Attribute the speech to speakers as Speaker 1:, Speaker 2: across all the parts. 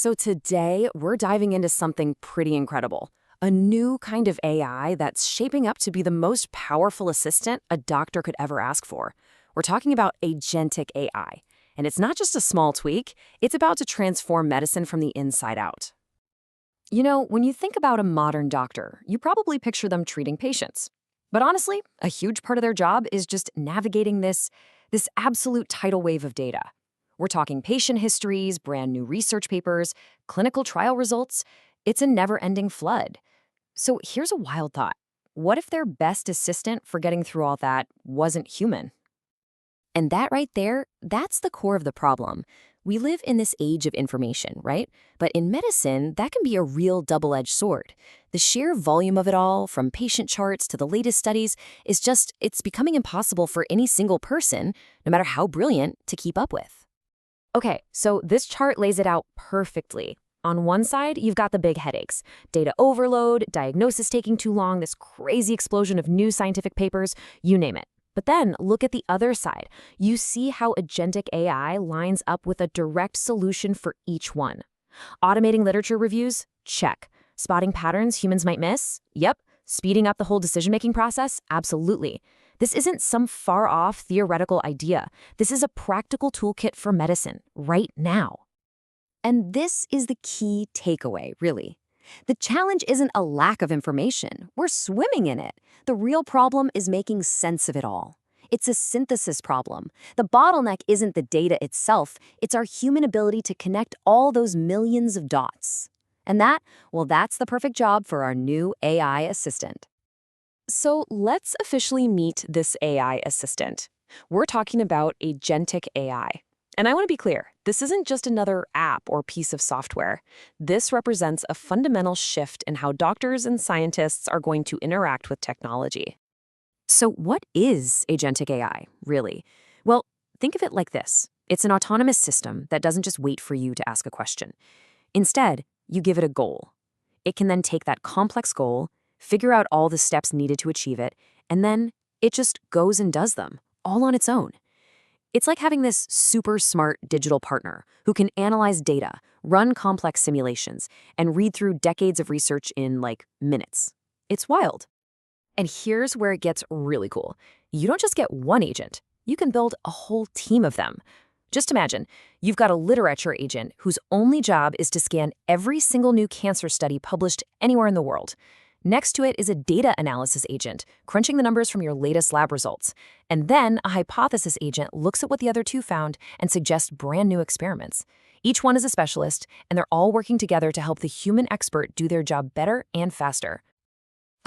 Speaker 1: So today, we're diving into something pretty incredible. A new kind of AI that's shaping up to be the most powerful assistant a doctor could ever ask for. We're talking about Agentic AI. And it's not just a small tweak, it's about to transform medicine from the inside out. You know, when you think about a modern doctor, you probably picture them treating patients. But honestly, a huge part of their job is just navigating this absolute tidal wave of data. We're talking patient histories, brand new research papers, clinical trial results. It's a never-ending flood. So here's a wild thought. What if their best assistant for getting through all that wasn't human? And that right there, that's the core of the problem. We live in this age of information, right? But in medicine, that can be a real double-edged sword. The sheer volume of it all, from patient charts to the latest studies, it's becoming impossible for any single person, no matter how brilliant, to keep up with. Okay, so this chart lays it out perfectly. On one side, you've got the big headaches. Data overload, diagnosis taking too long, this crazy explosion of new scientific papers, you name it. But then look at the other side. You see how Agentic AI lines up with a direct solution for each one. Automating literature reviews? Check. Spotting patterns humans might miss? Yep. Speeding up the whole decision-making process? Absolutely. This isn't some far-off theoretical idea. This is a practical toolkit for medicine, right now. And this is the key takeaway, really. The challenge isn't a lack of information. We're swimming in it. The real problem is making sense of it all. It's a synthesis problem. The bottleneck isn't the data itself, it's our human ability to connect all those millions of dots. And that's the perfect job for our new AI assistant. So let's officially meet this AI assistant. We're talking about Agentic AI. And I want to be clear, this isn't just another app or piece of software. This represents a fundamental shift in how doctors and scientists are going to interact with technology. So what is Agentic AI, really? Well, think of it like this. It's an autonomous system that doesn't just wait for you to ask a question. Instead, you give it a goal. It can then take that complex goal, figure out all the steps needed to achieve it, and then it just goes and does them, all on its own. It's like having this super smart digital partner who can analyze data, run complex simulations, and read through decades of research in, like, minutes. It's wild. And here's where it gets really cool. You don't just get one agent. You can build a whole team of them. Just imagine, you've got a literature agent whose only job is to scan every single new cancer study published anywhere in the world. Next to it is a data analysis agent, crunching the numbers from your latest lab results. And then a hypothesis agent looks at what the other two found and suggests brand new experiments. Each one is a specialist, and they're all working together to help the human expert do their job better and faster.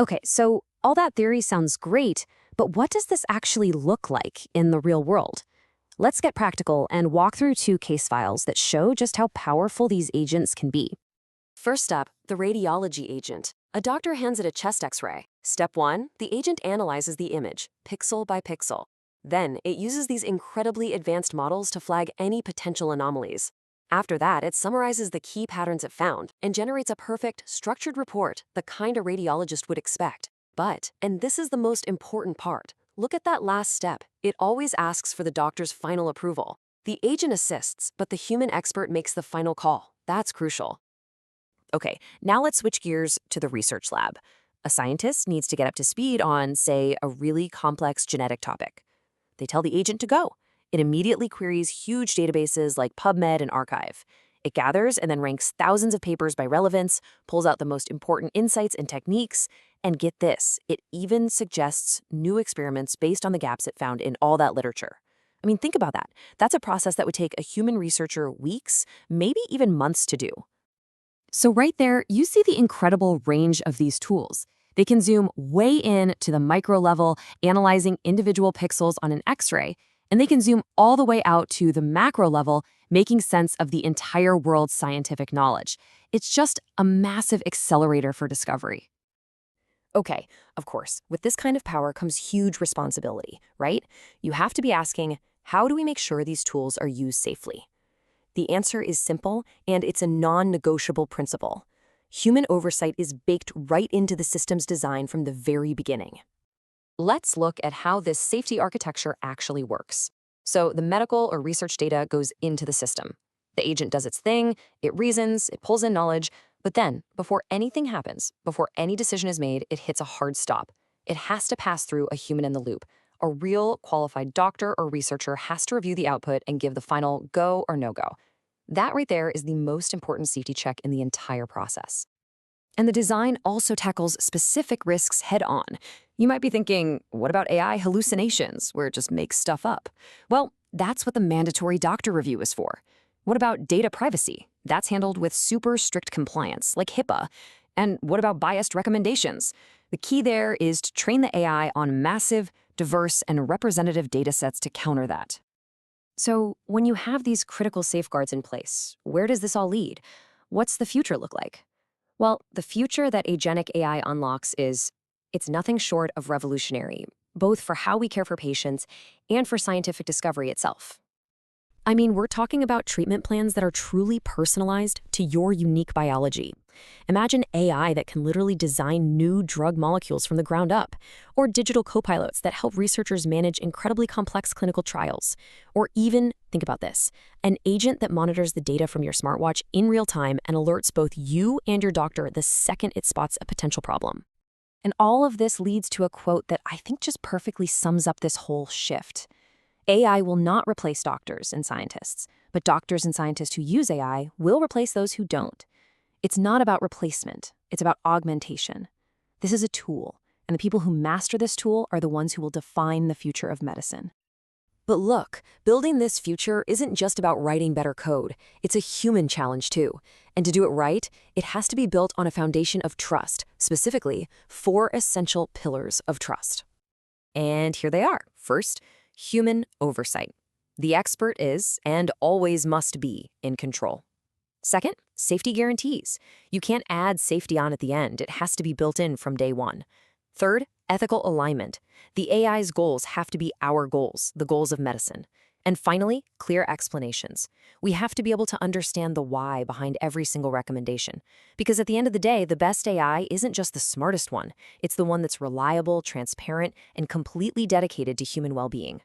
Speaker 1: Okay, so all that theory sounds great, but what does this actually look like in the real world? Let's get practical and walk through two case files that show just how powerful these agents can be. First up, the radiology agent. A doctor hands it a chest X-ray. Step 1, the agent analyzes the image, pixel by pixel. Then, it uses these incredibly advanced models to flag any potential anomalies. After that, it summarizes the key patterns it found and generates a perfect, structured report, the kind a radiologist would expect. But, and this is the most important part, look at that last step. It always asks for the doctor's final approval. The agent assists, but the human expert makes the final call. That's crucial. Okay, now let's switch gears to the research lab. A scientist needs to get up to speed on, say, a really complex genetic topic. They tell the agent to go. It immediately queries huge databases like PubMed and Archive. It gathers and then ranks thousands of papers by relevance, pulls out the most important insights and techniques, and get this, it even suggests new experiments based on the gaps it found in all that literature. I mean, think about that. That's a process that would take a human researcher weeks, maybe even months to do. So right there, you see the incredible range of these tools. They can zoom way in to the micro level, analyzing individual pixels on an X-ray, and they can zoom all the way out to the macro level, making sense of the entire world's scientific knowledge. It's just a massive accelerator for discovery. Okay, of course, with this kind of power comes huge responsibility, right? You have to be asking, how do we make sure these tools are used safely? The answer is simple, and it's a non-negotiable principle. Human oversight is baked right into the system's design from the very beginning. Let's look at how this safety architecture actually works. So the medical or research data goes into the system. The agent does its thing, it reasons, it pulls in knowledge, but then, before anything happens, before any decision is made, it hits a hard stop. It has to pass through a human in the loop. A real, qualified doctor or researcher has to review the output and give the final go or no go. That right there is the most important safety check in the entire process. And the design also tackles specific risks head on. You might be thinking, what about AI hallucinations, where it just makes stuff up? Well, that's what the mandatory doctor review is for. What about data privacy? That's handled with super strict compliance, like HIPAA. And what about biased recommendations? The key there is to train the AI on massive, diverse, and representative datasets to counter that. So, when you have these critical safeguards in place, where does this all lead? What's the future look like? Well, the future that agentic AI unlocks it's nothing short of revolutionary, both for how we care for patients and for scientific discovery itself. I mean, we're talking about treatment plans that are truly personalized to your unique biology. Imagine AI that can literally design new drug molecules from the ground up, or digital copilots that help researchers manage incredibly complex clinical trials, or even, think about this, an agent that monitors the data from your smartwatch in real time and alerts both you and your doctor the second it spots a potential problem. And all of this leads to a quote that I think just perfectly sums up this whole shift. AI will not replace doctors and scientists, but doctors and scientists who use AI will replace those who don't. It's not about replacement, it's about augmentation. This is a tool, and the people who master this tool are the ones who will define the future of medicine. But look, building this future isn't just about writing better code. It's a human challenge too. And to do it right, it has to be built on a foundation of trust, specifically 4 essential pillars of trust. And here they are. First, human oversight. The expert is, and always must be, in control. Second, safety guarantees. You can't add safety on at the end. It has to be built in from day one. Third, ethical alignment. The AI's goals have to be our goals, the goals of medicine. And finally, clear explanations. We have to be able to understand the why behind every single recommendation. Because at the end of the day, the best AI isn't just the smartest one. It's the one that's reliable, transparent, and completely dedicated to human well-being.